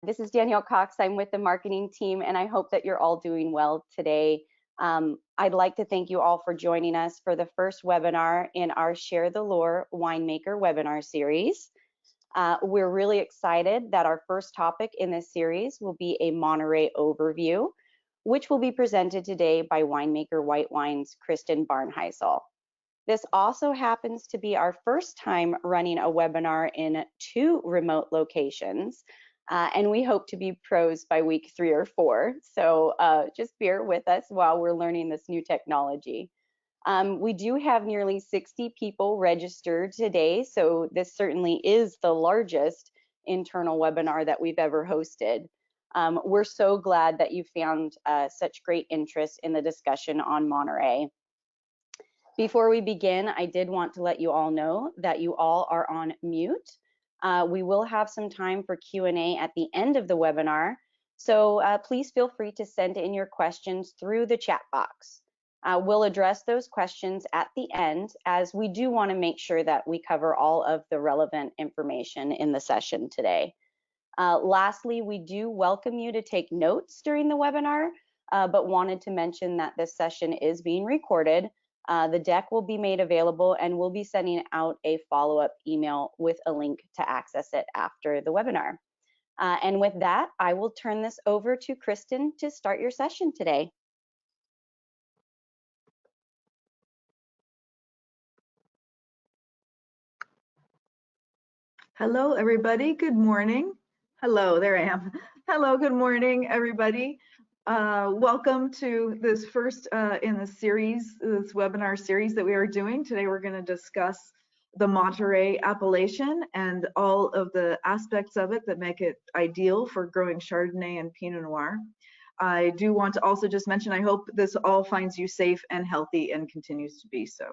This is Danielle Cox. I'm with the marketing team, and I hope that you're all doing well today. I'd like to thank you all for joining us for the first webinar in our Share the Lore Winemaker webinar series. We're really excited that our first topic in this series will be a Monterey overview, which will be presented today by Winemaker White Wines, Kristen Barnhisel. This also happens to be our first time running a webinar in 2 remote locations, and we hope to be pros by week 3 or 4. So just bear with us while we're learning this new technology. We do have nearly 60 people registered today, so this certainly is the largest internal webinar that we've ever hosted. We're so glad that you found such great interest in the discussion on Monterey. Before we begin, I did want to let you all know that you all are on mute. We will have some time for Q&A at the end of the webinar, so please feel free to send in your questions through the chat box. We'll address those questions at the end, as we do want to make sure that we cover all of the relevant information in the session today. Lastly, we do welcome you to take notes during the webinar, but wanted to mention that this session is being recorded. The deck will be made available, and we'll be sending out a follow-up email with a link to access it after the webinar. And with that, I will turn this over to Kristen to start your session today. Hello, everybody. Good morning. Hello, there I am. Hello, good morning, everybody. Welcome to this first in the series, this webinar series that we are doing. Today we're going to discuss the Monterey appellation and all of the aspects of it that make it ideal for growing Chardonnay and Pinot Noir. I do want to also just mention, I hope this all finds you safe and healthy and continues to be so.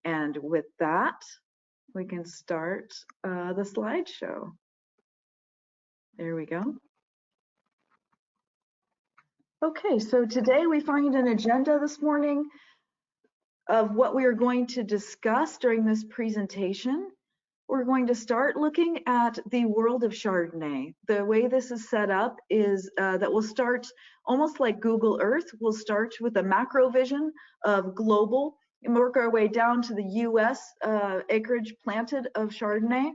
And with that, we can start the slideshow. There we go. Okay, so today we find an agenda this morning of what we are going to discuss during this presentation. We're going to start looking at the world of Chardonnay. The way this is set up is that we'll start almost like Google Earth. We'll start with a macro vision of global and work our way down to the US acreage planted of Chardonnay,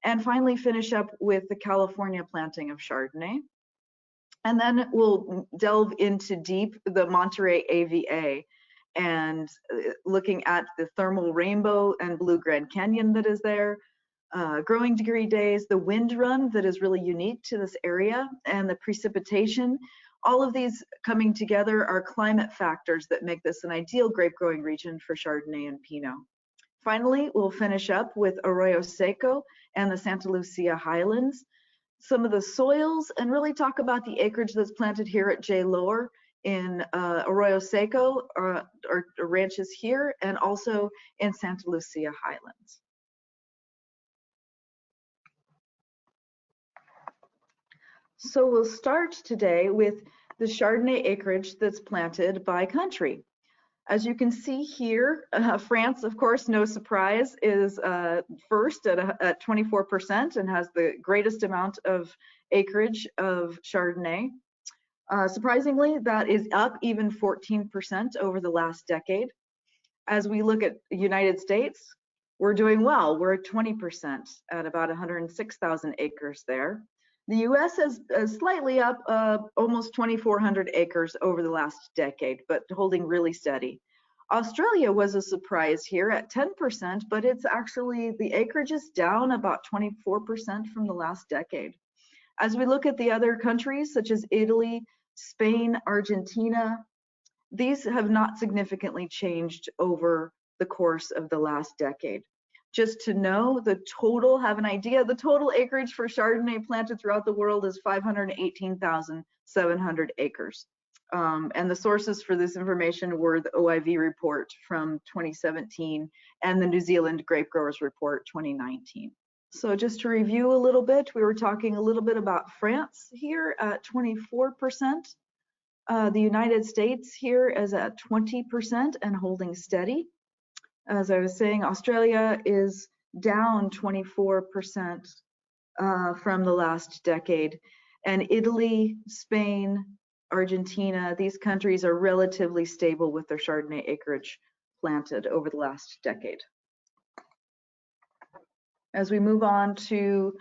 and finally finish up with the California planting of Chardonnay. And then we'll delve into deep the Monterey AVA and looking at the thermal rainbow and blue Grand Canyon that is there, growing degree days, the wind run that is really unique to this area, and the precipitation. All of these coming together are climate factors that make this an ideal grape growing region for Chardonnay and Pinot. Finally, we'll finish up with Arroyo Seco and the Santa Lucia Highlands, some of the soils, and really talk about the acreage that's planted here at J. Lower in Arroyo Seco, our ranches here, and also in Santa Lucia Highlands. So we'll start today with the Chardonnay acreage that's planted by country. As you can see here, France, of course, no surprise, is first at 24% and has the greatest amount of acreage of Chardonnay. Surprisingly, that is up even 14% over the last decade. As we look at the United States, we're doing well. We're at 20% at about 106,000 acres there. The US is slightly up, almost 2,400 acres over the last decade, but holding really steady. Australia was a surprise here at 10%, but it's actually, the acreage is down about 24% from the last decade. As we look at the other countries, such as Italy, Spain, Argentina, these have not significantly changed over the course of the last decade. Just to know, the total, have an idea, the total acreage for Chardonnay planted throughout the world is 518,700 acres. And the sources for this information were the OIV report from 2017 and the New Zealand Grape Growers Report 2019. So just to review a little bit, we were talking a little bit about France here at 24%. The United States here is at 20% and holding steady. As I was saying, Australia is down 24% from the last decade. And Italy, Spain, Argentina, these countries are relatively stable with their Chardonnay acreage planted over the last decade. As we move on to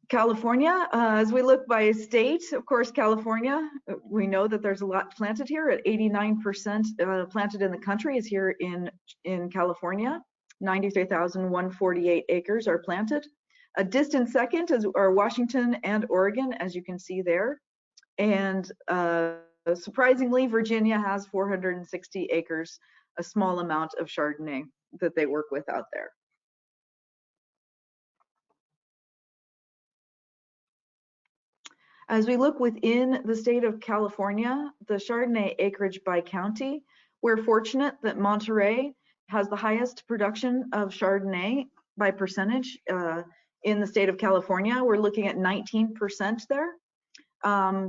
California, as we look by state, of course, California, we know that there's a lot planted here. At 89% planted in the country is here in California. 93,148 acres are planted. A distant second are Washington and Oregon, as you can see there. And surprisingly, Virginia has 460 acres, a small amount of Chardonnay that they work with out there. As we look within the state of California, the Chardonnay acreage by county, we're fortunate that Monterey has the highest production of Chardonnay by percentage in the state of California. We're looking at 19% there.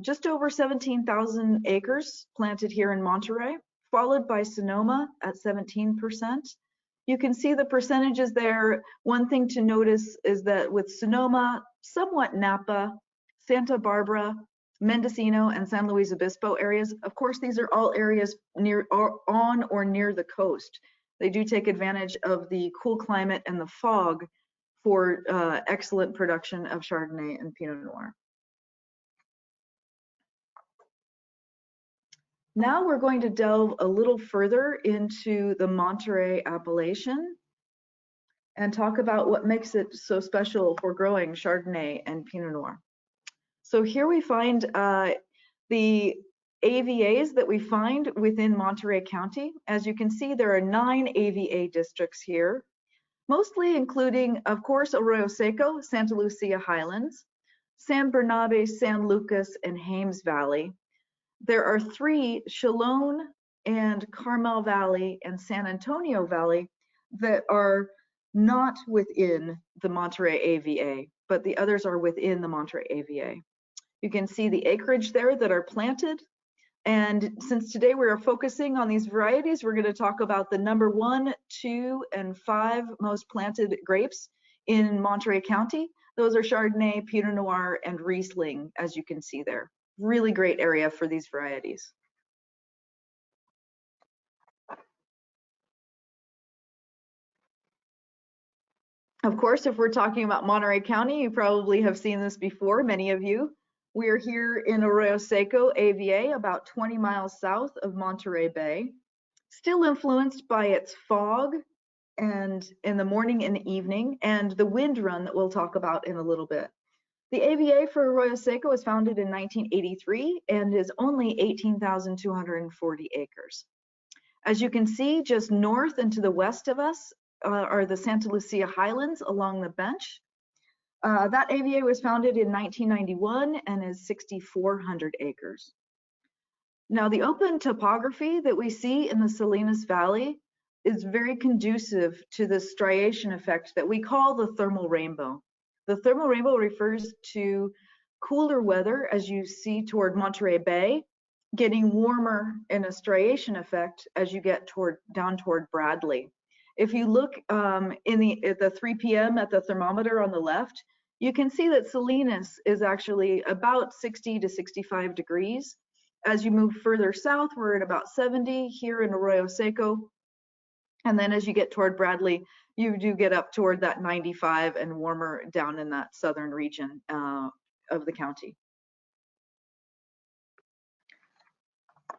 Just over 17,000 acres planted here in Monterey, followed by Sonoma at 17%. You can see the percentages there. One thing to notice is that with Sonoma, somewhat Napa, Santa Barbara, Mendocino, and San Luis Obispo areas. Of course, these are all areas near or on or near the coast. They do take advantage of the cool climate and the fog for excellent production of Chardonnay and Pinot Noir. Now we're going to delve a little further into the Monterey appellation and talk about what makes it so special for growing Chardonnay and Pinot Noir. So here we find the AVAs that we find within Monterey County. As you can see, there are 9 AVA districts here, mostly including, of course, Arroyo Seco, Santa Lucia Highlands, San Bernabe, San Lucas, and Hames Valley. There are 3, Chalone and Carmel Valley and San Antonio Valley, that are not within the Monterey AVA, but the others are within the Monterey AVA. You can see the acreage there that are planted. And since today we are focusing on these varieties, we're going to talk about the number 1, 2, and 5 most planted grapes in Monterey County. Those are Chardonnay, Pinot Noir, and Riesling, as you can see there. Really great area for these varieties. Of course, if we're talking about Monterey County, you probably have seen this before, many of you. We are here in Arroyo Seco AVA, about 20 miles south of Monterey Bay, still influenced by its fog and in the morning and evening, and the wind run that we'll talk about in a little bit. The AVA for Arroyo Seco was founded in 1983 and is only 18,240 acres. As you can see, just north and to the west of us are the Santa Lucia Highlands along the bench. That AVA was founded in 1991 and is 6,400 acres. Now, the open topography that we see in the Salinas Valley is very conducive to the striation effect that we call the thermal rainbow. The thermal rainbow refers to cooler weather, as you see toward Monterey Bay, getting warmer in a striation effect as you get down toward Bradley. If you look at the 3 p.m. at the thermometer on the left, you can see that Salinas is actually about 60 to 65 degrees. As you move further south, we're at about 70 here in Arroyo Seco. And then as you get toward Bradley, you do get up toward that 95 and warmer down in that southern region of the county.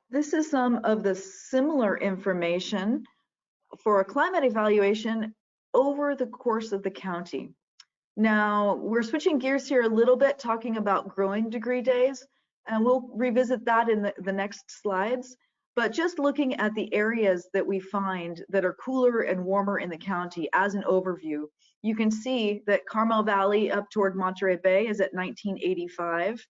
This is some of the similar information for a climate evaluation over the course of the county. Now, we're switching gears here a little bit, talking about growing degree days, and we'll revisit that in the next slides. But just looking at the areas that we find that are cooler and warmer in the county as an overview, you can see that Carmel Valley up toward Monterey Bay is at 1985,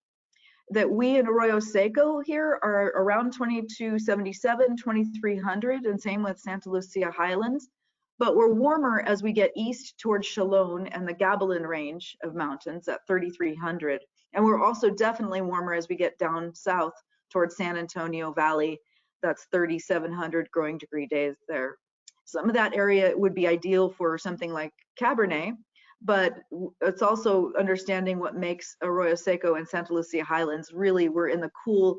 that we in Arroyo Seco here are around 2277, 2300, and same with Santa Lucia Highlands. But we're warmer as we get east towards Chalone and the Gabilan range of mountains at 3,300. And we're also definitely warmer as we get down south towards San Antonio Valley. That's 3,700 growing degree days there. Some of that area would be ideal for something like Cabernet, but it's also understanding what makes Arroyo Seco and Santa Lucia Highlands. Really, we're in the cool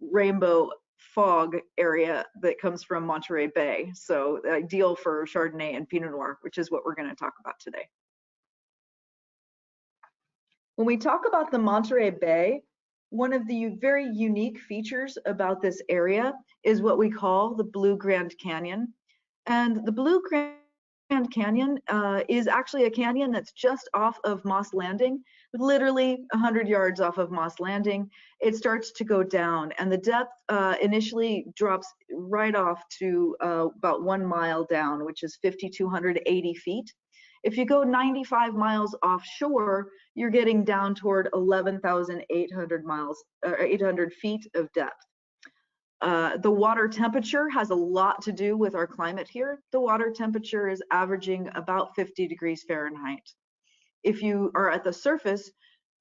rainbow fog area that comes from Monterey Bay. So ideal for Chardonnay and Pinot Noir, which is what we're going to talk about today. When we talk about the Monterey Bay, one of the very unique features about this area is what we call the Blue Grand Canyon. And the Blue Grand Canyon is actually a canyon that's just off of Moss Landing, literally 100 yards off of Moss Landing. It starts to go down, and the depth initially drops right off to about 1 mile down, which is 5,280 feet. If you go 95 miles offshore, you're getting down toward 11,800 feet of depth. The water temperature has a lot to do with our climate here. The water temperature is averaging about 50 degrees Fahrenheit. If you are at the surface,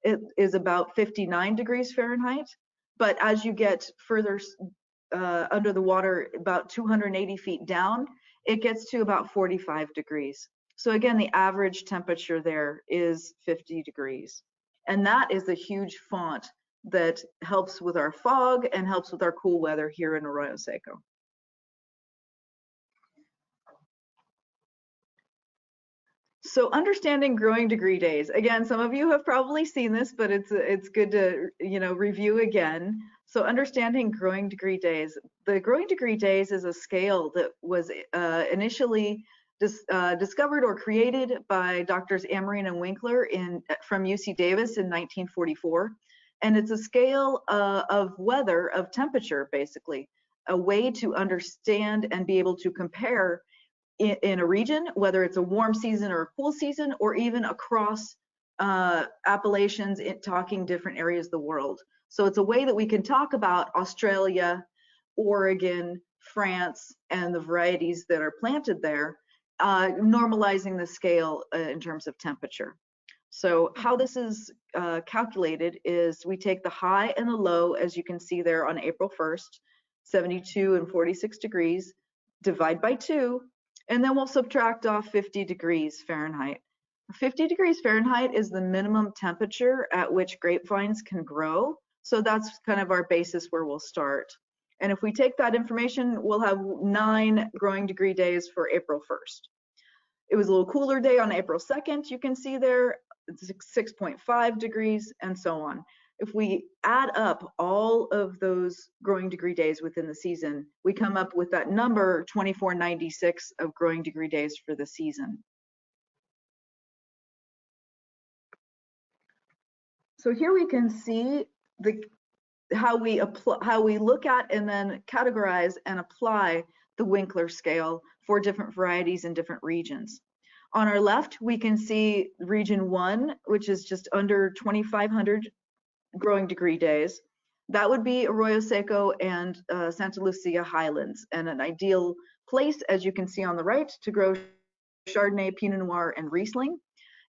it is about 59 degrees Fahrenheit. But as you get further under the water, about 280 feet down, it gets to about 45 degrees. So again, the average temperature there is 50 degrees. And that is a huge font that helps with our fog and helps with our cool weather here in Arroyo Seco. So understanding growing degree days. Again, some of you have probably seen this, but it's good to review again. So understanding growing degree days. The growing degree days is a scale that was initially discovered or created by Doctors Amarine and Winkler from UC Davis in 1944. And it's a scale of weather, of temperature, basically, a way to understand and be able to compare in a region, whether it's a warm season or a cool season, or even across appellations, talking different areas of the world. So it's a way that we can talk about Australia, Oregon, France, and the varieties that are planted there, normalizing the scale in terms of temperature. So how this is calculated is we take the high and the low, as you can see there on April 1st, 72 and 46 degrees, divide by 2, and then we'll subtract off 50 degrees Fahrenheit. 50 degrees Fahrenheit is the minimum temperature at which grapevines can grow. So that's kind of our basis where we'll start. And if we take that information, we'll have 9 growing degree days for April 1st. It was a little cooler day on April 2nd, you can see there, 6.5 degrees, and so on. If we add up all of those growing degree days within the season, we come up with that number, 2496 of growing degree days for the season. So here we can see how we look at and then categorize and apply the Winkler scale for different varieties in different regions. On our left, we can see region 1, which is just under 2,500 growing degree days. That would be Arroyo Seco and Santa Lucia Highlands, and an ideal place, as you can see on the right, to grow Chardonnay, Pinot Noir, and Riesling.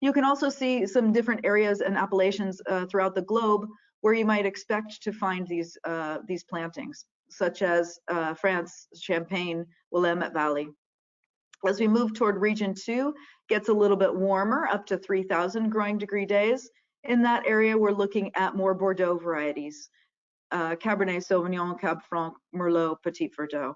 You can also see some different areas and appellations throughout the globe where you might expect to find these plantings, such as France, Champagne, Willamette Valley. As we move toward region 2, gets a little bit warmer, up to 3,000 growing degree days. In that area, we're looking at more Bordeaux varieties, Cabernet Sauvignon, Cab Franc, Merlot, Petit Verdot.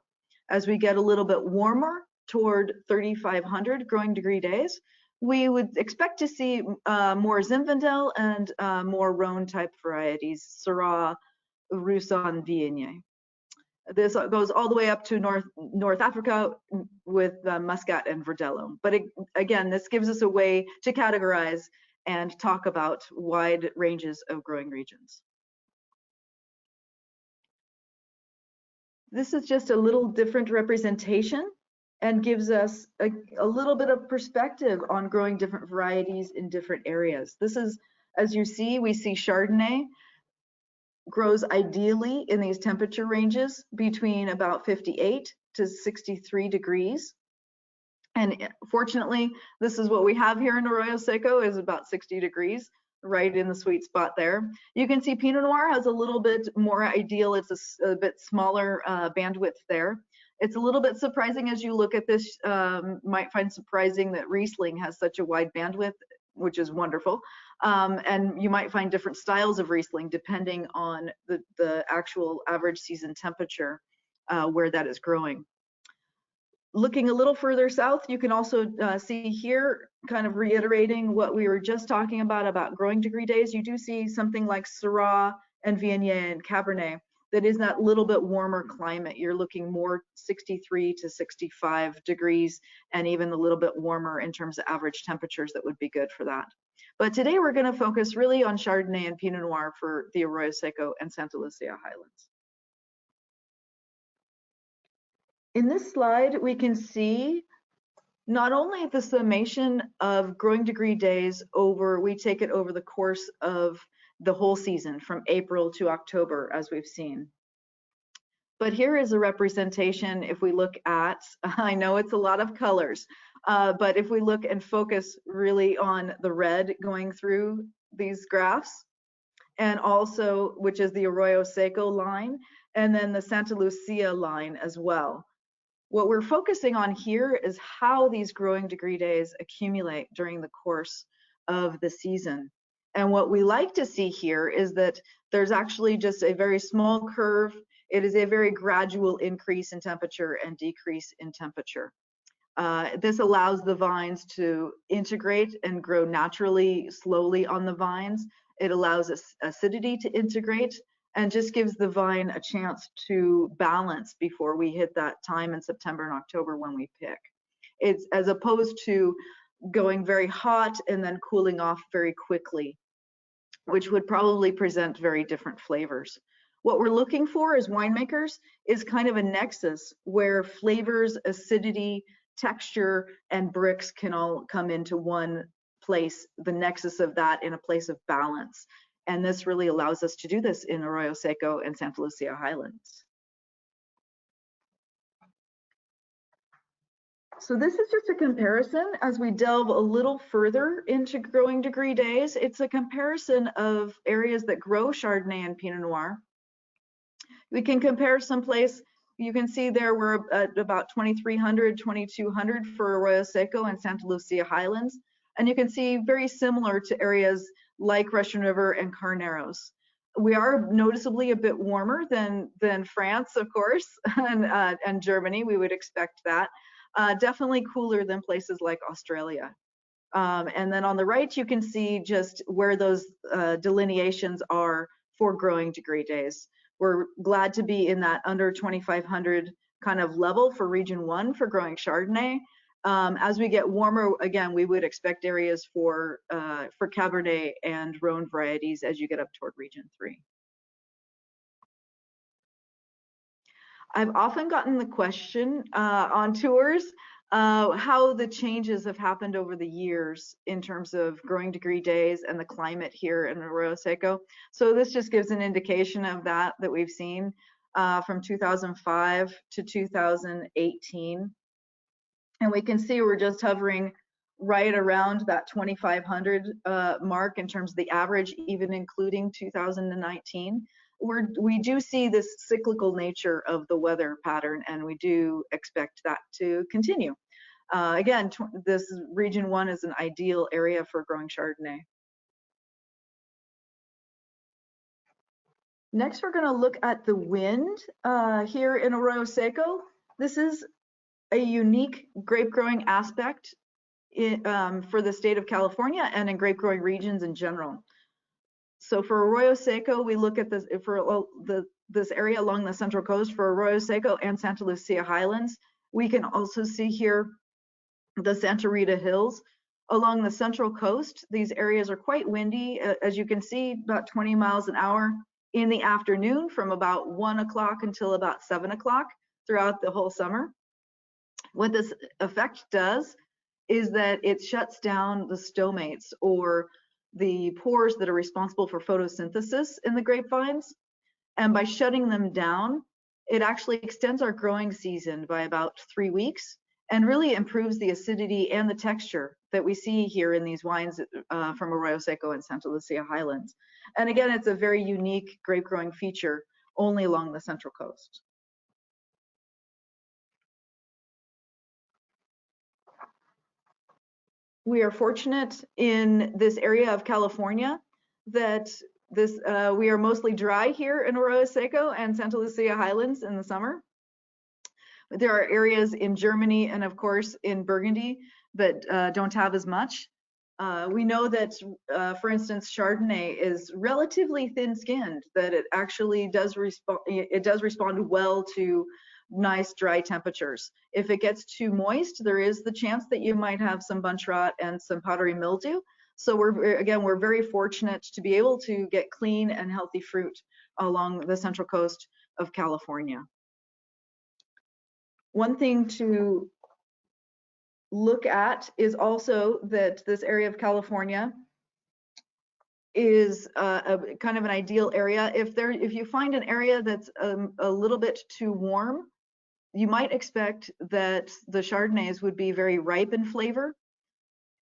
As we get a little bit warmer toward 3,500 growing degree days, we would expect to see more Zinfandel and more Rhone type varieties, Syrah, Roussanne, Viognier. This goes all the way up to North Africa with Muscat and Verdelho. But again, this gives us a way to categorize and talk about wide ranges of growing regions. This is just a little different representation and gives us a little bit of perspective on growing different varieties in different areas. This is, as you see, we see Chardonnay grows ideally in these temperature ranges between about 58 to 63 degrees. And fortunately, this is what we have here in Arroyo Seco, is about 60 degrees, right in the sweet spot there. You can see Pinot Noir has a little bit more ideal. It's a bit smaller bandwidth there. It's a little bit surprising as you look at this, might find surprising that Riesling has such a wide bandwidth, which is wonderful. And you might find different styles of Riesling depending on the actual average season temperature where that is growing. Looking a little further south, you can also see here, kind of reiterating what we were just talking about growing degree days. You do see something like Syrah and Viognier and Cabernet that is that little bit warmer climate. You're looking more 63 to 65 degrees and even a little bit warmer in terms of average temperatures that would be good for that. But today we're going to focus really on Chardonnay and Pinot Noir for the Arroyo Seco and Santa Lucia Highlands. In this slide, we can see not only the summation of growing degree days we take it over the course of the whole season from April to October, as we've seen. But here is a representation if we look at, I know it's a lot of colors, but if we look and focus really on the red going through these graphs, and also, which is the Arroyo Seco line, and then the Santa Lucia line as well. What we're focusing on here is how these growing degree days accumulate during the course of the season. And what we like to see here is that there's actually just a very small curve. It is a very gradual increase in temperature and decrease in temperature. This allows the vines to integrate and grow naturally, slowly on the vines. It allows acidity to integrate and just gives the vine a chance to balance before we hit that time in September and October when we pick. It's as opposed to going very hot and then cooling off very quickly, which would probably present very different flavors. What we're looking for as winemakers is kind of a nexus where flavors, acidity, texture, and bricks can all come into one place, the nexus of that in a place of balance. And this really allows us to do this in Arroyo Seco and Santa Lucia Highlands. So this is just a comparison as we delve a little further into growing degree days. It's a comparison of areas that grow Chardonnay and Pinot Noir. We can compare someplace, you can see there we're at about 2,300, 2,200 for Arroyo Seco and Santa Lucia Highlands. And you can see very similar to areas like Russian River and Carneros. We are noticeably a bit warmer than France, of course, and Germany. We would expect that. Definitely cooler than places like Australia. And then on the right, you can see just where those delineations are for growing degree days. We're glad to be in that under 2,500 kind of level for region 1 for growing Chardonnay. As we get warmer, again, we would expect areas for Cabernet and Rhone varieties as you get up toward region 3. I've often gotten the question on tours how the changes have happened over the years in terms of growing degree days and the climate here in Arroyo Seco. So this just gives an indication of that we've seen from 2005 to 2018. And we can see we're just hovering right around that 2,500 mark in terms of the average, even including 2019. We do see this cyclical nature of the weather pattern, and we do expect that to continue. Again, this region 1 is an ideal area for growing Chardonnay. Next, we're going to look at the wind here in Arroyo Seco. This is a unique grape growing aspect for the state of California and in grape growing regions in general. So for Arroyo Seco, we look at this for this area along the central coast for Arroyo Seco and Santa Lucia Highlands. We can also see here the Santa Rita Hills. Along the central coast, these areas are quite windy. As you can see, about 20 miles an hour in the afternoon from about 1 o'clock until about 7 o'clock throughout the whole summer. What this effect does is that it shuts down the stomates, or the pores that are responsible for photosynthesis in the grapevines. And by shutting them down, it actually extends our growing season by about 3 weeks and really improves the acidity and the texture that we see here in these wines from Arroyo Seco and Santa Lucia Highlands. And again, it's a very unique grape growing feature only along the central coast. we are fortunate in this area of California that we are mostly dry here in Arroyo Seco and Santa Lucia Highlands in the summer. There are areas in Germany and of course in Burgundy that don't have as much. We know that, for instance, Chardonnay is relatively thin-skinned, that it actually does respond well to nice dry temperatures. If it gets too moist, there is the chance that you might have some bunch rot and some powdery mildew. So we're very fortunate to be able to get clean and healthy fruit along the central coast of California. One thing to look at is also that this area of California is a kind of an ideal area. If you find an area that's a little bit too warm, you might expect that the Chardonnays would be very ripe in flavor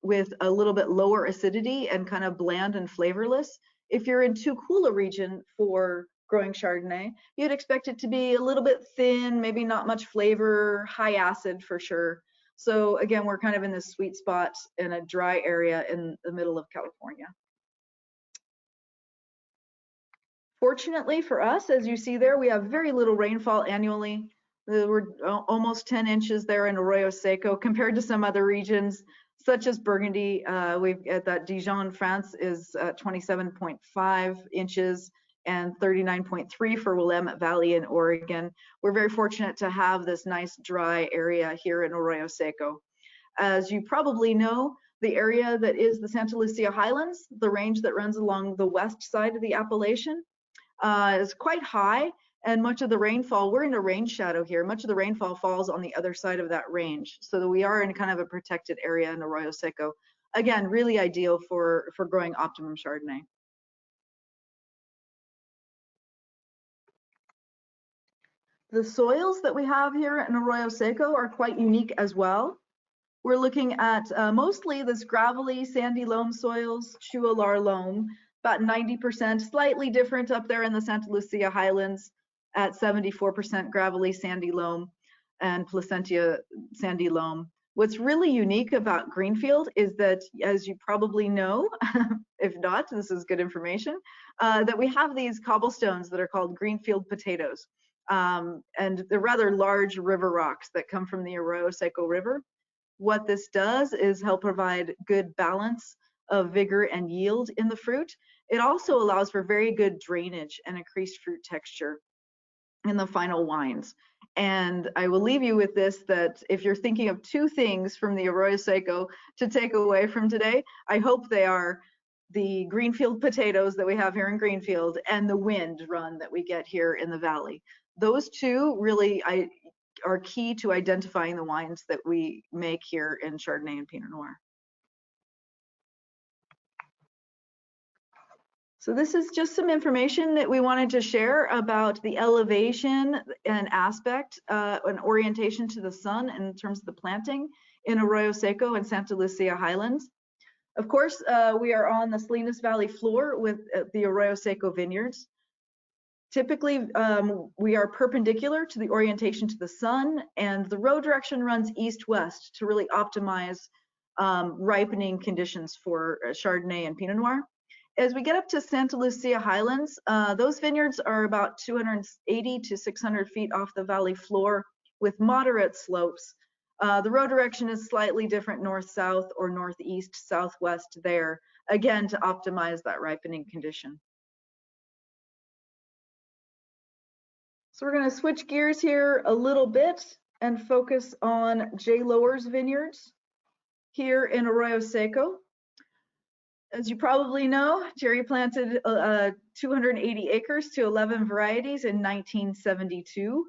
with a little bit lower acidity and kind of bland and flavorless. If you're in too cool a region for growing Chardonnay, you'd expect it to be a little bit thin, maybe not much flavor, high acid for sure. So again, we're kind of in this sweet spot in a dry area in the middle of California. Fortunately for us, as you see there, we have very little rainfall annually. We're almost 10 inches there in Arroyo Seco compared to some other regions, such as Burgundy. We've at that Dijon, France is 27.5 inches and 39.3 for Willamette Valley in Oregon. We're very fortunate to have this nice dry area here in Arroyo Seco. As you probably know, the area that is the Santa Lucia Highlands, the range that runs along the west side of the Appalachian, is quite high, and much of the rainfall, we're in a rain shadow here, much of the rainfall falls on the other side of that range, so that we are in kind of a protected area in Arroyo Seco. Again, really ideal for growing optimum Chardonnay. The soils that we have here in Arroyo Seco are quite unique as well. We're looking at mostly this gravelly sandy loam soils, Chualar loam, about 90%, slightly different up there in the Santa Lucia Highlands at 74% gravelly sandy loam and Placentia sandy loam. What's really unique about Greenfield is that, as you probably know, if not, this is good information, that we have these cobblestones that are called Greenfield potatoes. And they're rather large river rocks that come from the Arroyo Seco River. What this does is help provide good balance of vigor and yield in the fruit. It also allows for very good drainage and increased fruit texture in the final wines. And I will leave you with this, that if you're thinking of two things from the Arroyo Seco to take away from today, I hope they are the Greenfield potatoes that we have here in Greenfield and the wind run that we get here in the valley. Those two really are key to identifying the wines that we make here in Chardonnay and Pinot Noir. So this is just some information that we wanted to share about the elevation and aspect and orientation to the sun in terms of the planting in Arroyo Seco and Santa Lucia Highlands. Of course, we are on the Salinas Valley floor with the Arroyo Seco vineyards. Typically, we are perpendicular to the orientation to the sun, and the row direction runs east-west to really optimize ripening conditions for Chardonnay and Pinot Noir. As we get up to Santa Lucia Highlands, those vineyards are about 280 to 600 feet off the valley floor with moderate slopes. The row direction is slightly different north-south or northeast-southwest there, again, to optimize that ripening condition. So we're going to switch gears here a little bit and focus on J. Lower's vineyards here in Arroyo Seco. As you probably know, Jerry planted 280 acres to 11 varieties in 1972.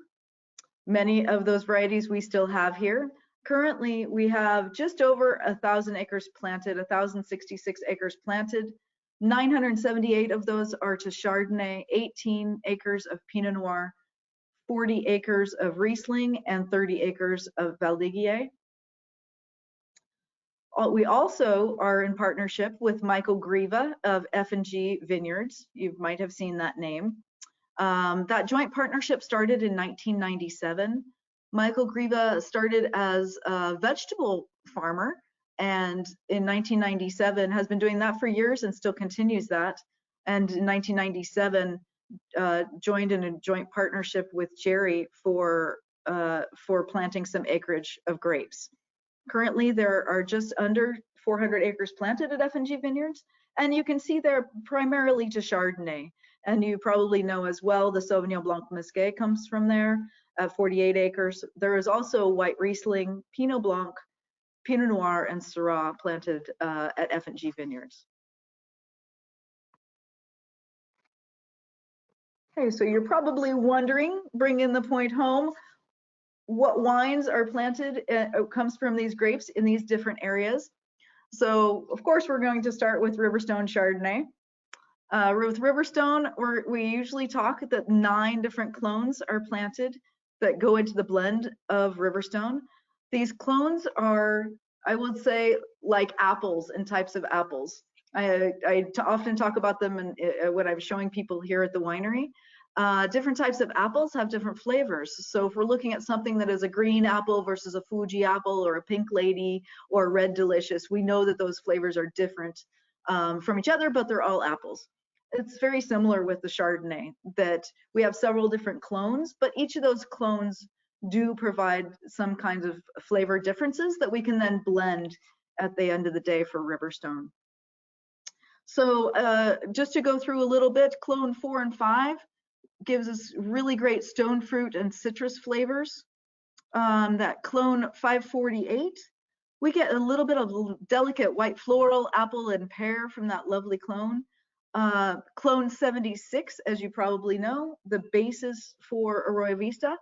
Many of those varieties we still have here. Currently, we have just over 1,000 acres planted, 1,066 acres planted. 978 of those are to Chardonnay, 18 acres of Pinot Noir, 40 acres of Riesling, and 30 acres of Valdiguier. We also are in partnership with Michael Griva of F&G Vineyards. You might have seen that name. That joint partnership started in 1997. Michael Griva started as a vegetable farmer and in 1997 has been doing that for years and still continues that. And in 1997 joined in a joint partnership with Jerry for planting some acreage of grapes. Currently, there are just under 400 acres planted at F&G Vineyards, and you can see they're primarily to Chardonnay. And you probably know as well the Sauvignon Blanc Musqué comes from there at 48 acres. There is also white Riesling, Pinot Blanc, Pinot Noir, and Syrah planted at F&G Vineyards. Okay, so you're probably wondering, bringing the point home, what wines are planted, comes from these grapes in these different areas. So of course we're going to start with Riverstone Chardonnay. With Riverstone, we usually talk that 9 different clones are planted that go into the blend of Riverstone. These clones are, I would say, like apples and types of apples. I often talk about them in when I'm showing people here at the winery. Different types of apples have different flavors. So if we're looking at something that is a green apple versus a Fuji apple or a pink lady or a red delicious, we know that those flavors are different from each other, but they're all apples. It's very similar with the Chardonnay, that we have several different clones, but each of those clones do provide some kinds of flavor differences that we can then blend at the end of the day for Riverstone. So just to go through a little bit, clone 4 and 5 gives us really great stone fruit and citrus flavors. That clone 548, we get a little bit of delicate white floral, apple, and pear from that lovely clone. Clone 76, as you probably know, the basis for Arroyo Vista,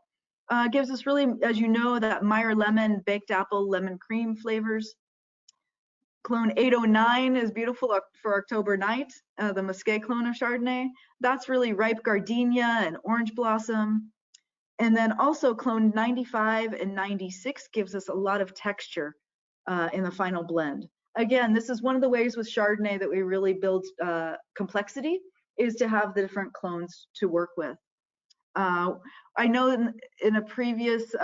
gives us really, as you know, that Meyer lemon, baked apple, lemon cream flavors. Clone 809 is beautiful for October night, the Musqué clone of Chardonnay. That's really ripe gardenia and orange blossom. And then also clone 95 and 96 gives us a lot of texture in the final blend. Again, this is one of the ways with Chardonnay that we really build complexity, is to have the different clones to work with. I know in a previous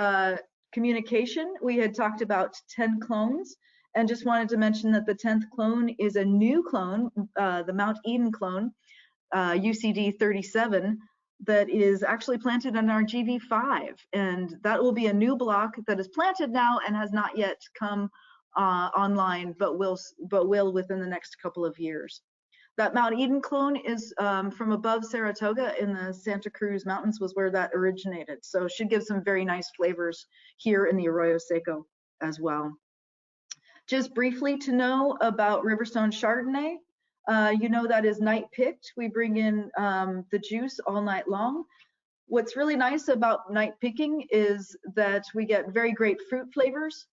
communication, we had talked about 10 clones, and just wanted to mention that the 10th clone is a new clone, the Mount Eden clone, UCD 37, that is actually planted in our GV5, and that will be a new block that is planted now and has not yet come online, but will within the next couple of years. That Mount Eden clone is from above Saratoga in the Santa Cruz Mountains, was where that originated. So it should give some very nice flavors here in the Arroyo Seco as well. Just briefly to know about Riverstone Chardonnay, you know that is night picked. We bring in the juice all night long. What's really nice about night picking is that we get very great fruit flavors.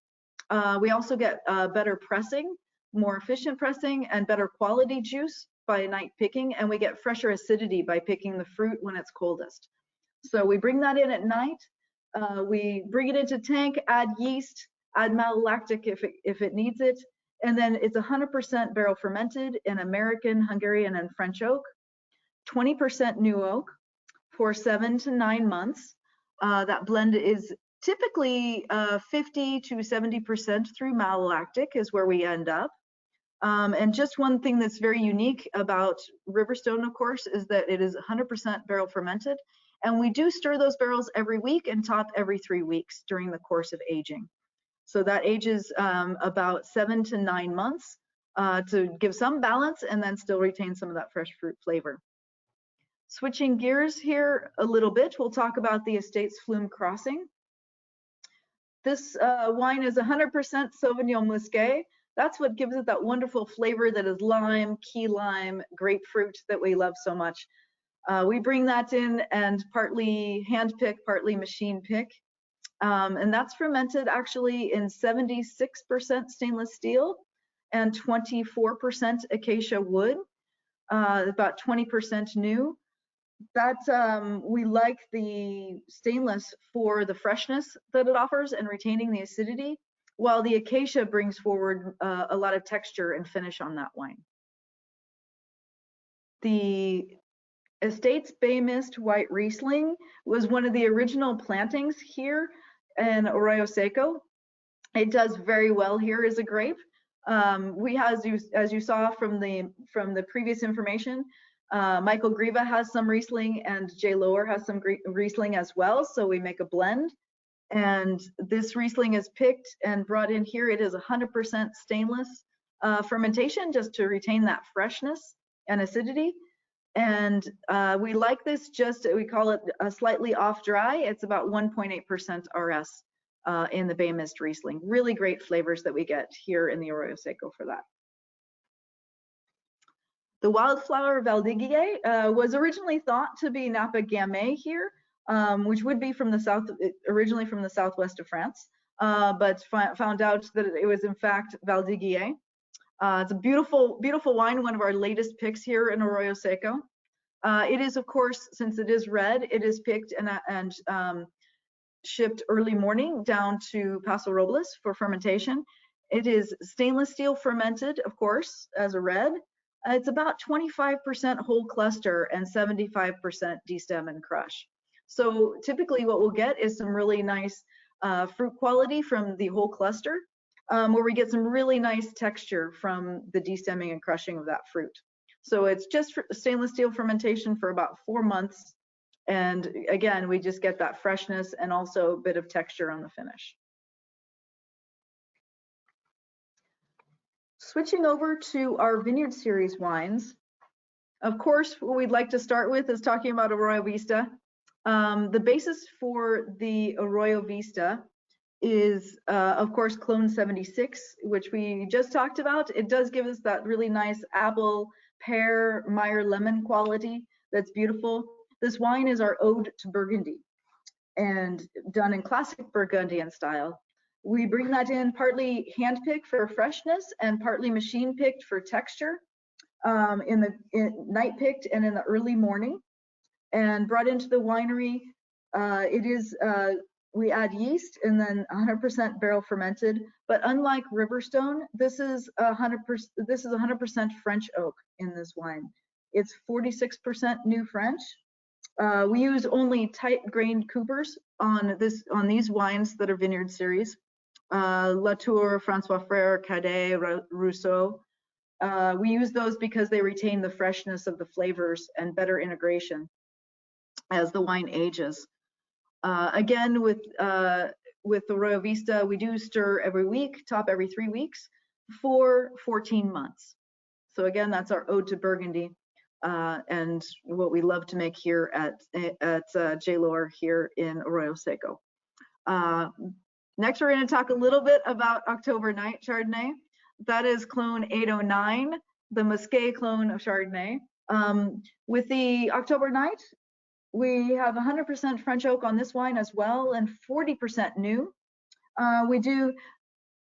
We also get better pressing, more efficient pressing, and better quality juice by night picking, and we get fresher acidity by picking the fruit when it's coldest. So we bring that in at night. We bring it into tank, add yeast, add malolactic if it needs it, and then it's 100% barrel fermented in American, Hungarian, and French oak, 20% new oak for 7 to 9 months. That blend is typically 50 to 70% through malolactic is where we end up. And just one thing that's very unique about Riverstone, of course, is that it is 100% barrel fermented, and we do stir those barrels every week and top every 3 weeks during the course of aging. So that ages about 7 to 9 months to give some balance and then still retain some of that fresh fruit flavor. Switching gears here a little bit, we'll talk about the Estates Flume Crossing. This wine is 100% Sauvignon Musqué. That's what gives it that wonderful flavor that is lime, key lime, grapefruit that we love so much. We bring that in and partly hand pick, partly machine pick. And that's fermented actually in 76% stainless steel and 24% acacia wood, about 20% new. That we like the stainless for the freshness that it offers and retaining the acidity, while the acacia brings forward a lot of texture and finish on that wine. The Estates Bay Mist White Riesling was one of the original plantings here in Arroyo Seco. It does very well here as a grape. As you saw from the previous information, Michael Griva has some Riesling and Jay Lower has some Riesling as well. So we make a blend. And this Riesling is picked and brought in here. It is 100% stainless fermentation, just to retain that freshness and acidity. And we like this we call it a slightly off dry. It's about 1.8% RS in the Bay Mist Riesling. Really great flavors that we get here in the Arroyo Seco for that. The Wildflower Valdiguier was originally thought to be Napa Gamay here, which would be from the south, originally from the southwest of France, but found out that it was in fact Valdiguier. It's a beautiful, beautiful wine, one of our latest picks here in Arroyo Seco. It is, of course, since it is red, it is picked and shipped early morning down to Paso Robles for fermentation. It is stainless steel fermented, of course, as a red. It's about 25% whole cluster and 75% destem and crush. So typically what we'll get is some really nice fruit quality from the whole cluster, where we get some really nice texture from the destemming and crushing of that fruit. So it's just stainless steel fermentation for about 4 months. And again, we just get that freshness and also a bit of texture on the finish. Switching over to our Vineyard Series wines, of course, what we'd like to start with is talking about Arroyo Vista. The basis for the Arroyo Vista is, of course, Clone 76, which we just talked about. It does give us that really nice apple, pear, Meyer lemon quality that's beautiful. This wine is our ode to Burgundy and done in classic Burgundian style. We bring that in partly hand-picked for freshness and partly machine-picked for texture, night-picked and in the early morning, and brought into the winery. We add yeast and then 100% barrel fermented. But unlike Riverstone, this is 100% French oak in this wine. It's 46% New French. We use only tight-grained coopers on these wines that are Vineyard Series. Latour, Francois Frère, Cadet, Rousseau. We use those because they retain the freshness of the flavors and better integration as the wine ages. Again, with the Arroyo Vista, we do stir every week, top every 3 weeks for 14 months. So again, that's our ode to Burgundy and what we love to make here at J. Lower here in Arroyo Seco. Next, we're going to talk a little bit about October Night Chardonnay. That is Clone 809, the Musquet clone of Chardonnay. With the October Night, we have 100% French oak on this wine as well, and 40% new. We do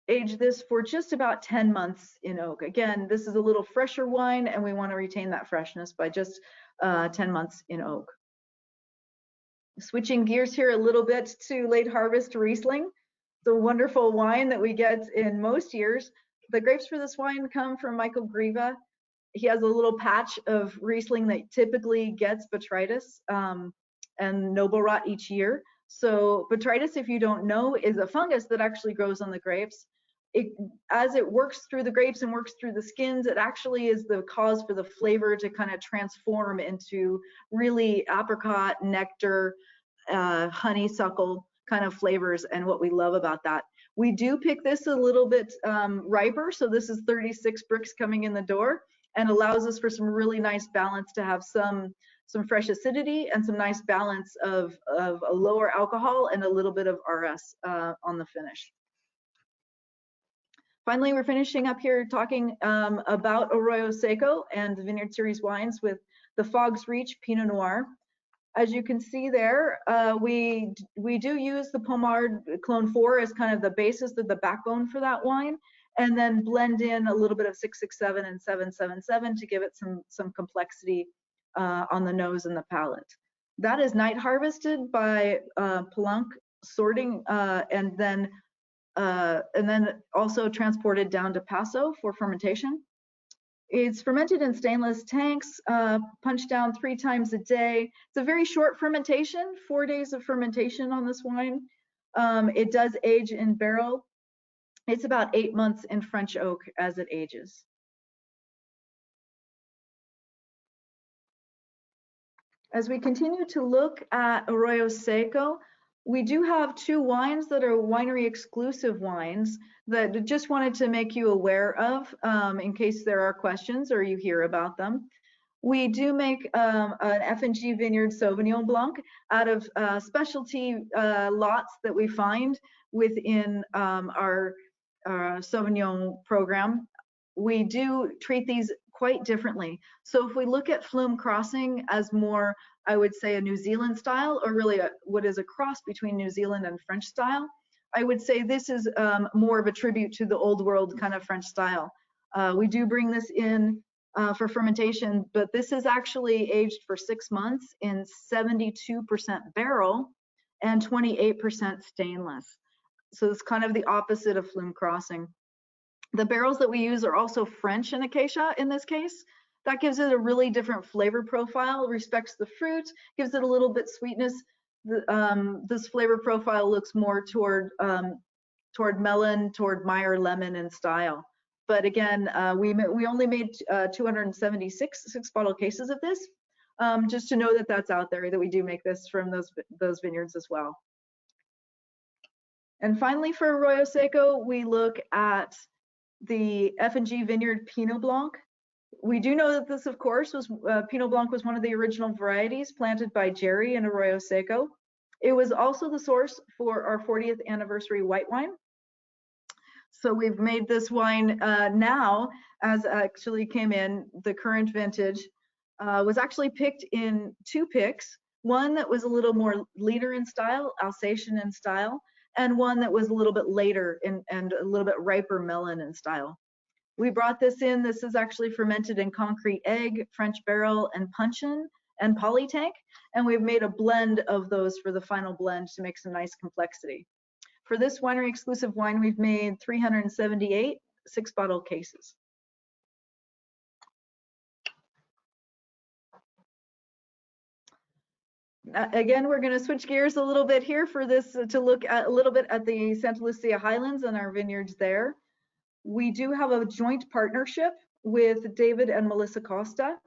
age this for just about 10 months in oak. Again, this is a little fresher wine, and we want to retain that freshness by just 10 months in oak. Switching gears here a little bit to late harvest Riesling. It's a wonderful wine that we get in most years. The grapes for this wine come from Michael Griva. He has a little patch of Riesling that typically gets botrytis and noble rot each year. So botrytis, if you don't know, is a fungus that actually grows on the grapes. As it works through the grapes and works through the skins, it actually is the cause for the flavor to kind of transform into really apricot, nectar, honeysuckle kind of flavors, and what we love about that. We do pick this a little bit riper, so this is 36 bricks coming in the door, and allows us for some really nice balance to have some fresh acidity and some nice balance of a lower alcohol and a little bit of RS on the finish. Finally, we're finishing up here talking about Arroyo Seco and the Vineyard Series wines with the Fog's Reach Pinot Noir. As you can see there, we do use the Pommard Clone 4 as kind of the basis, the backbone for that wine, and then blend in a little bit of 667 and 777 to give it some complexity on the nose and the palate. That is night harvested by Poulenc sorting and then also transported down to Paso for fermentation. It's fermented in stainless tanks, punched down 3 times a day. It's a very short fermentation, 4 days of fermentation on this wine. It does age in barrel It's about 8 months in French oak as it ages. As we continue to look at Arroyo Seco, we do have 2 wines that are winery exclusive wines that I just wanted to make you aware of in case there are questions or you hear about them. We do make an F&G Vineyard Sauvignon Blanc out of specialty lots that we find within our Sauvignon program. We do treat these quite differently. So if we look at Flume Crossing as more, I would say, a New Zealand style, or really what is a cross between New Zealand and French style, I would say this is more of a tribute to the old world kind of French style. We do bring this in for fermentation, but this is actually aged for 6 months in 72% barrel and 28% stainless. So it's kind of the opposite of Flume Crossing. The barrels that we use are also French and acacia in this case. That gives it a really different flavor profile, respects the fruit, gives it a little bit sweetness. This flavor profile looks more toward melon, toward Meyer lemon in style. But again, we only made 276 6-bottle cases of this, just to know that that's out there, that we do make this from those vineyards as well. And finally, for Arroyo Seco, we look at the F&G Vineyard Pinot Blanc. We do know that this, of course, was Pinot Blanc was one of the original varieties planted by Jerry in Arroyo Seco. It was also the source for our 40th anniversary white wine. So we've made this wine now, as actually came in, the current vintage was actually picked in 2 picks. One that was a little more leader in style, Alsatian in style, and one that was a little bit later and a little bit riper melon in style. We brought this in. This is actually fermented in concrete egg, French barrel, and puncheon and polytank, and we've made a blend of those for the final blend to make some nice complexity. For this winery exclusive wine, we've made 378 6-bottle cases. Again, we're going to switch gears a little bit here for this to look at a little bit at the Santa Lucia Highlands and our vineyards there. We do have a joint partnership with David and Melissa Costa.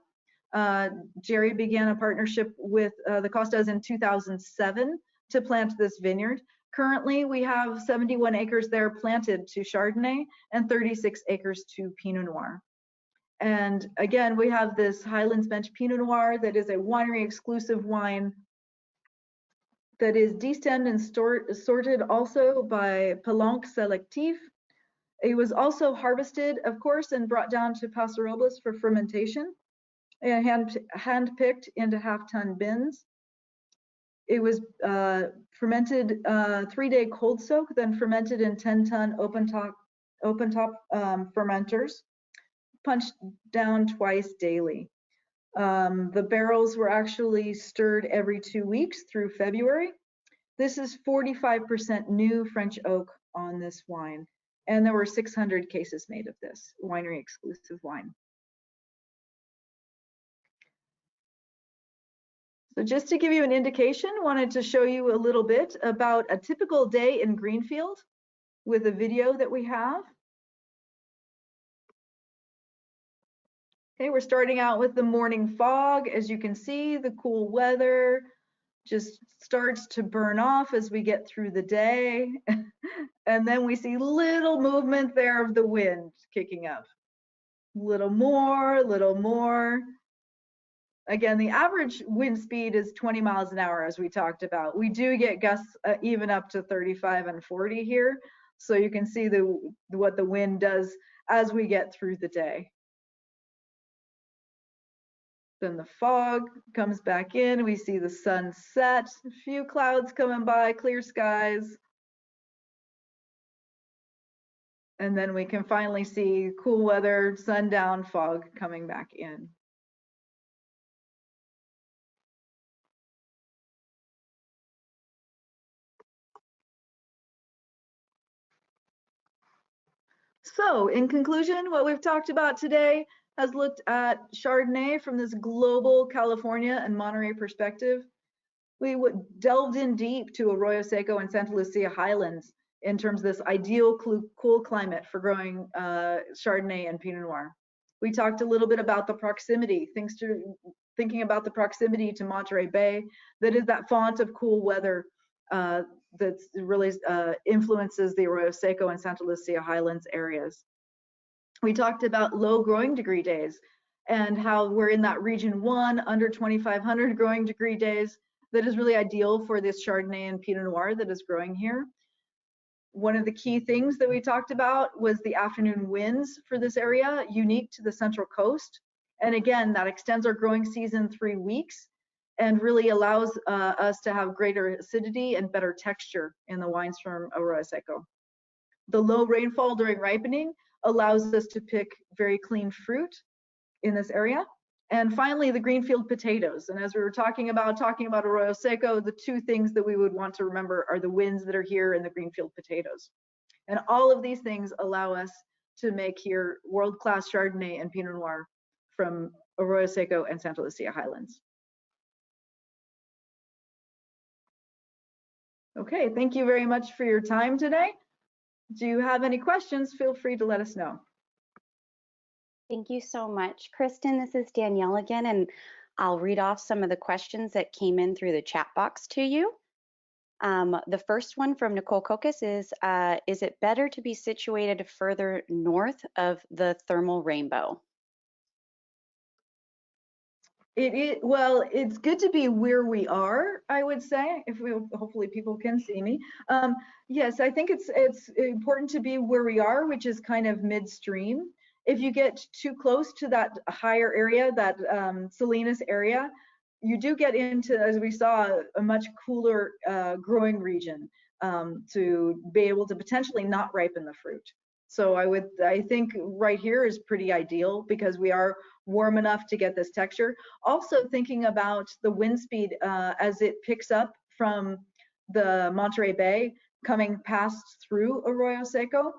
Jerry began a partnership with the Costas in 2007 to plant this vineyard. Currently, we have 71 acres there planted to Chardonnay and 36 acres to Pinot Noir. And again, we have this Highlands Bench Pinot Noir that is a winery exclusive wine that is destemmed and sorted also by Palanque Selectif. It was also harvested, of course, and brought down to Paso Robles for fermentation, and hand-picked into half-ton bins. It was fermented 3-day cold soak, then fermented in 10-ton open-top fermenters, punched down twice daily. The barrels were actually stirred every 2 weeks through February. This is 45% new French oak on this wine, and there were 600 cases made of this winery exclusive wine. So just to give you an indication, wanted to show you a little bit about a typical day in Greenfield with a video that we have. Okay, we're starting out with the morning fog. As you can see, the cool weather just starts to burn off as we get through the day. And then we see little movement there of the wind kicking up. Little more, little more. Again, the average wind speed is 20 miles an hour, as we talked about. We do get gusts even up to 35 and 40 here. So you can see what the wind does as we get through the day. Then the fog comes back in. We see the sun set, a few clouds coming by, clear skies. And then we can finally see cool weather, sundown, fog coming back in. So in conclusion, what we've talked about today has looked at Chardonnay from this global California and Monterey perspective. We delved in deep to Arroyo Seco and Santa Lucia Highlands in terms of this ideal cool climate for growing Chardonnay and Pinot Noir. We talked a little bit about the proximity, thinking about the proximity to Monterey Bay, that is that font of cool weather that really influences the Arroyo Seco and Santa Lucia Highlands areas. We talked about low growing degree days and how we're in that region 1 under 2,500 growing degree days that is really ideal for this Chardonnay and Pinot Noir that is growing here. One of the key things that we talked about was the afternoon winds for this area, unique to the Central Coast. And again, that extends our growing season 3 weeks and really allows us to have greater acidity and better texture in the wines from Arroyo Seco. The low rainfall during ripening allows us to pick very clean fruit in this area. And finally, the greenfield potatoes. And as we were talking about Arroyo Seco, the 2 things that we would want to remember are the winds that are here and the greenfield potatoes. And all of these things allow us to make here world-class Chardonnay and Pinot Noir from Arroyo Seco and Santa Lucia Highlands. Okay, thank you very much for your time today. Do you have any questions? Feel free to let us know. Thank you so much, Kristen. This is Danielle again, and I'll read off some of the questions that came in through the chat box to you. The first one from Nicole Kokis is it better to be situated further north of the thermal rainbow? Well, it's good to be where we are, I would say, hopefully people can see me. Yes, I think it's important to be where we are, which is kind of midstream. If you get too close to that higher area, that Salinas area, you do get into, as we saw, a much cooler growing region to be able to potentially not ripen the fruit. So I think right here is pretty ideal because we are warm enough to get this texture. Also thinking about the wind speed as it picks up from the Monterey Bay coming past through Arroyo Seco.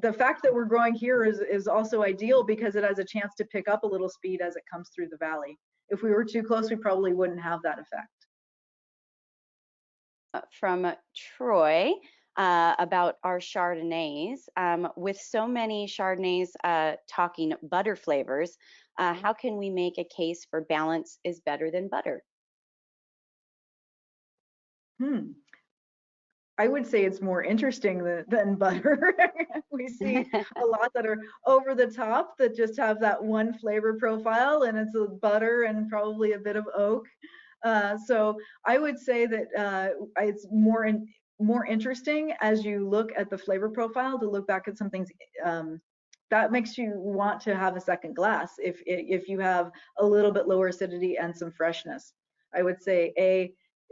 The fact that we're growing here is also ideal because it has a chance to pick up a little speed as it comes through the valley. If we were too close, we probably wouldn't have that effect. From Troy about our Chardonnays. With so many Chardonnays talking butter flavors, how can we make a case for balance is better than butter? I would say it's more interesting than butter. We see a lot that are over the top that just have that one flavor profile, and it's a butter and probably a bit of oak. So I would say that it's more interesting as you look at the flavor profile to look back at some things that makes you want to have a second glass if you have a little bit lower acidity and some freshness. I would say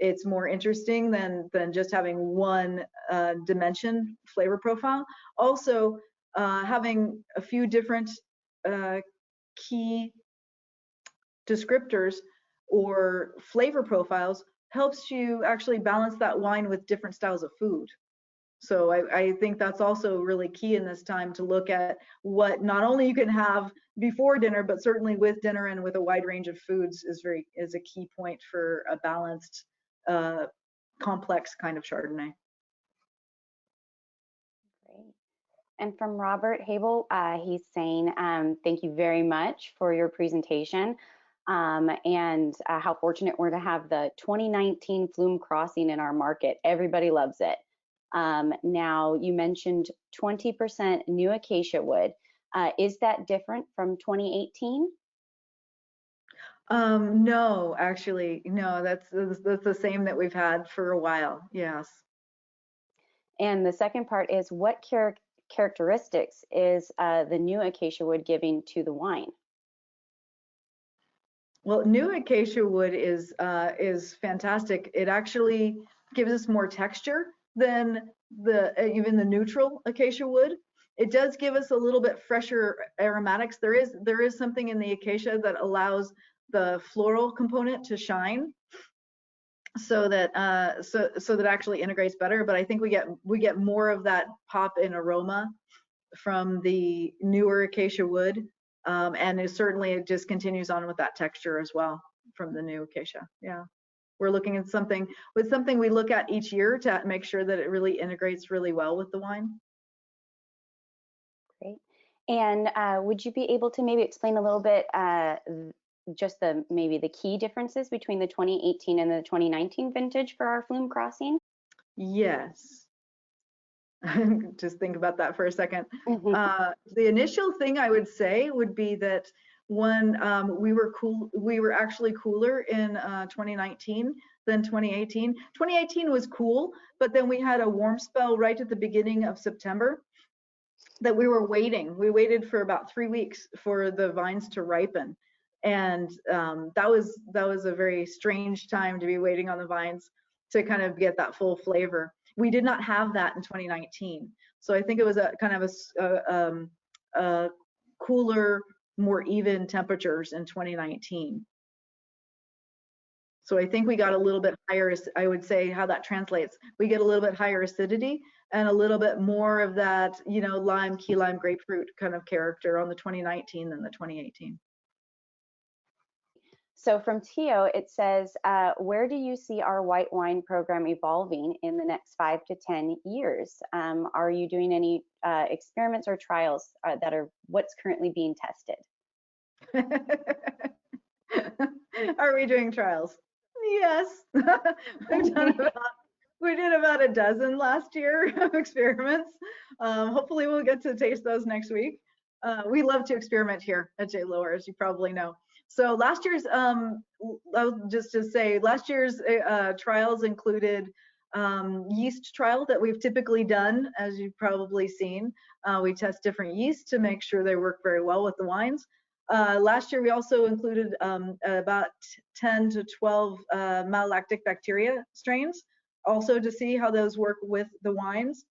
it's more interesting than just having one dimension flavor profile. Also, having a few different key descriptors or flavor profiles helps you actually balance that wine with different styles of food. So I think that's also really key in this time to look at what not only you can have before dinner, but certainly with dinner and with a wide range of foods is a key point for a balanced, complex kind of Chardonnay. Great. And from Robert Habel, he's saying, thank you very much for your presentation. And how fortunate we're to have the 2019 Flume Crossing in our market. Everybody loves it. Now, you mentioned 20% new acacia wood. Is that different from 2018? No, actually, no, that's the same that we've had for a while, yes. And the second part is, what characteristics is the new acacia wood giving to the wine? Well, new acacia wood is fantastic. It actually gives us more texture than even the neutral acacia wood. It does give us a little bit fresher aromatics. There is something in the acacia that allows the floral component to shine, so that so that actually integrates better. But I think we get more of that pop in aroma from the newer acacia wood. And it just continues on with that texture as well from the new acacia. Yeah. we're looking at something we look at each year to make sure that it really integrates really well with the wine. Great. And would you be able to maybe explain a little bit just maybe the key differences between the 2018 and the 2019 vintage for our flume crossing? Yes. Just think about that for a second. The initial thing I would say would be that when we were actually cooler in 2019 than 2018. 2018 was cool, but then we had a warm spell right at the beginning of September that we were waiting. We waited for about 3 weeks for the vines to ripen. And that was a very strange time to be waiting on the vines to kind of get that full flavor. We did not have that in 2019. So I think it was a kind of a cooler, more even temperatures in 2019. So I think we got a little bit higher, I would say how that translates. We get a little bit higher acidity and a little bit more of that, you know, lime, key lime, grapefruit kind of character on the 2019 than the 2018. So from Tio, it says, where do you see our white wine program evolving in the next 5 to 10 years? Are you doing any experiments or trials that are what's currently being tested? Are we doing trials? Yes. We did about a dozen last year of experiments. Hopefully we'll get to taste those next week. We love to experiment here at J. Lower, as you probably know. So last year's, just to say, last year's trials included yeast trial that we've typically done, as you've probably seen. We test different yeasts to make sure they work very well with the wines. Last year, we also included about 10 to 12 malolactic bacteria strains, also to see how those work with the wines.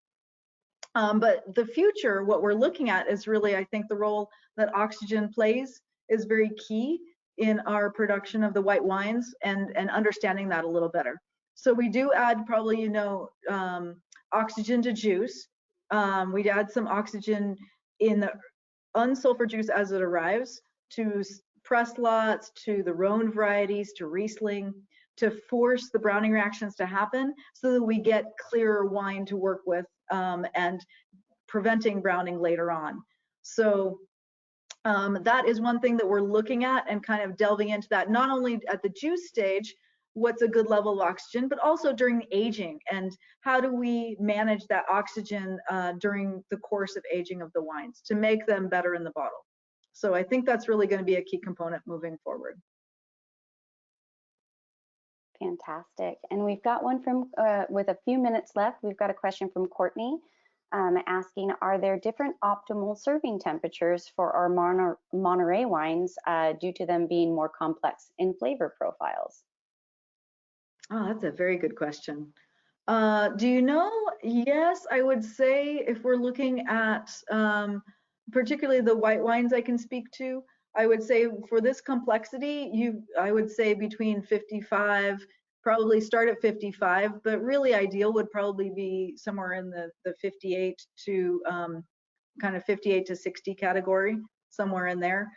But the future, what we're looking at is really, I think, the role that oxygen plays is very key in our production of the white wines and understanding that a little better. So we do add probably, you know, oxygen to juice. We'd add some oxygen in the unsulfured juice as it arrives to press lots, to the Rhone varieties, to Riesling, to force the browning reactions to happen so that we get clearer wine to work with and preventing browning later on. So that is one thing that we're looking at and kind of delving into that, not only at the juice stage, what's a good level of oxygen, but also during aging and how do we manage that oxygen during the course of aging of the wines to make them better in the bottle. So I think that's really going to be a key component moving forward. Fantastic. And we've got one from, with a few minutes left, we've got a question from Courtney asking, are there different optimal serving temperatures for our Monterey wines due to them being more complex in flavor profiles? Oh, that's a very good question. Do you know? Yes, I would say if we're looking at particularly the white wines I can speak to, I would say for this complexity, I would say between 55, probably start at 55, but really ideal would probably be somewhere in the 58 to kind of 58 to 60 category, somewhere in there.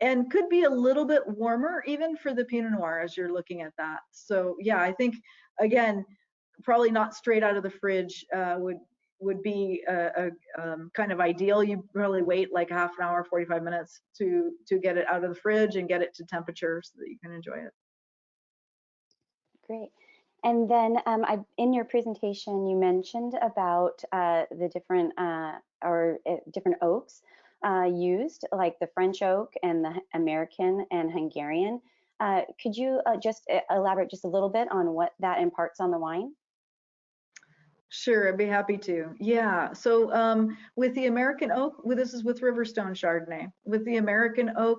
And could be a little bit warmer even for the Pinot Noir as you're looking at that. So yeah, I think, again, probably not straight out of the fridge would be a kind of ideal. You probably wait like half an hour, 45 minutes to get it out of the fridge and get it to temperature so that you can enjoy it. Great. And then in your presentation, you mentioned about the different different oaks used, like the French oak and the American and Hungarian. Could you just elaborate just a little bit on what that imparts on the wine? Sure, I'd be happy to. Yeah, so with the American oak, this is with Riverstone Chardonnay. With the American oak,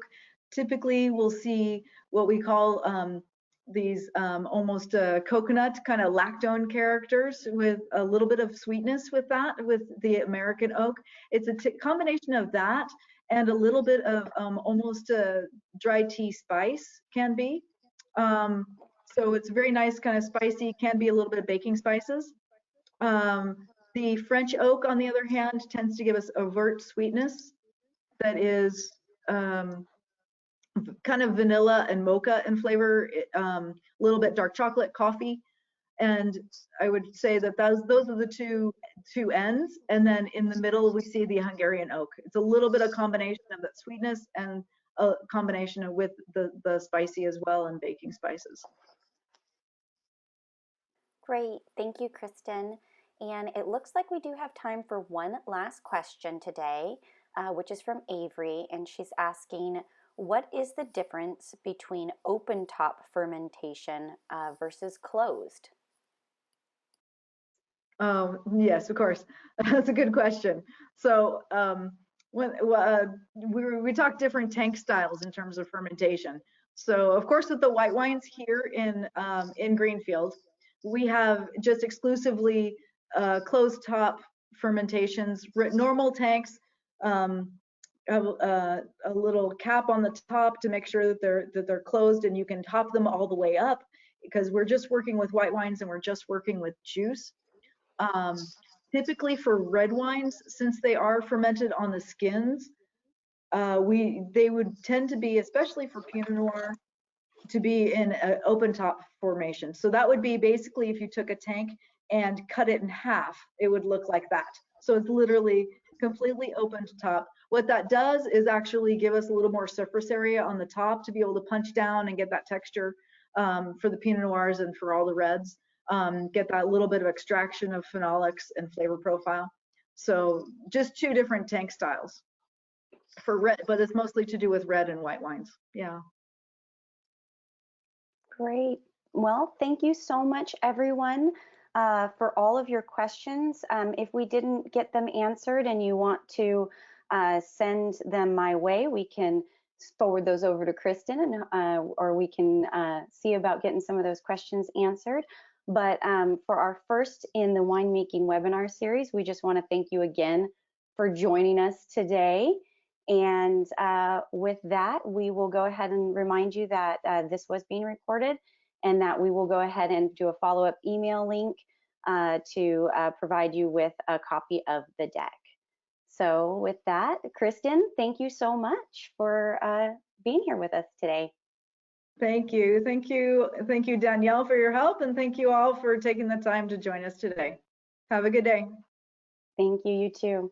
typically we'll see what we call these almost coconut kind of lactone characters with a little bit of sweetness with that, with the American oak. It's a combination of that and a little bit of almost a dry tea spice can be. So it's very nice, kind of spicy, can be a little bit of baking spices. The French oak, on the other hand, tends to give us overt sweetness that is kind of vanilla and mocha in flavor, a little bit dark chocolate, coffee. And I would say that those are the two ends. And then in the middle, we see the Hungarian oak. It's a little bit of combination of that sweetness and a combination with the spicy as well and baking spices. Great, thank you, Kristen. And it looks like we do have time for one last question today, which is from Avery, and she's asking, what is the difference between open top fermentation versus closed? Yes, of course. That's a good question. So we talked different tank styles in terms of fermentation. So of course, with the white wines here in Greenfield, we have just exclusively closed top fermentations, normal tanks, a little cap on the top to make sure that they're closed, and you can top them all the way up, because we're just working with white wines and we're just working with juice. Typically for red wines, since they are fermented on the skins, they would tend to be, especially for Pinot Noir, to be in an open top formation. So that would be basically if you took a tank and cut it in half, it would look like that. So it's literally completely open to top. What that does is actually give us a little more surface area on the top to be able to punch down and get that texture for the Pinot Noirs and for all the reds. Get that little bit of extraction of phenolics and flavor profile. So just two different tank styles for red, but it's mostly to do with red and white wines. Yeah. Great. Well, thank you so much, everyone, for all of your questions. If we didn't get them answered and you want to send them my way, we can forward those over to Kristen, and or we can see about getting some of those questions answered. But for our first in the winemaking webinar series, we just want to thank you again for joining us today. And with that, we will go ahead and remind you that this was being recorded, and that we will go ahead and do a follow-up email link to provide you with a copy of the deck. So with that, Kristen, thank you so much for being here with us today. Thank you. Thank you. Thank you, Danielle, for your help, and thank you all for taking the time to join us today. Have a good day. Thank you, you too.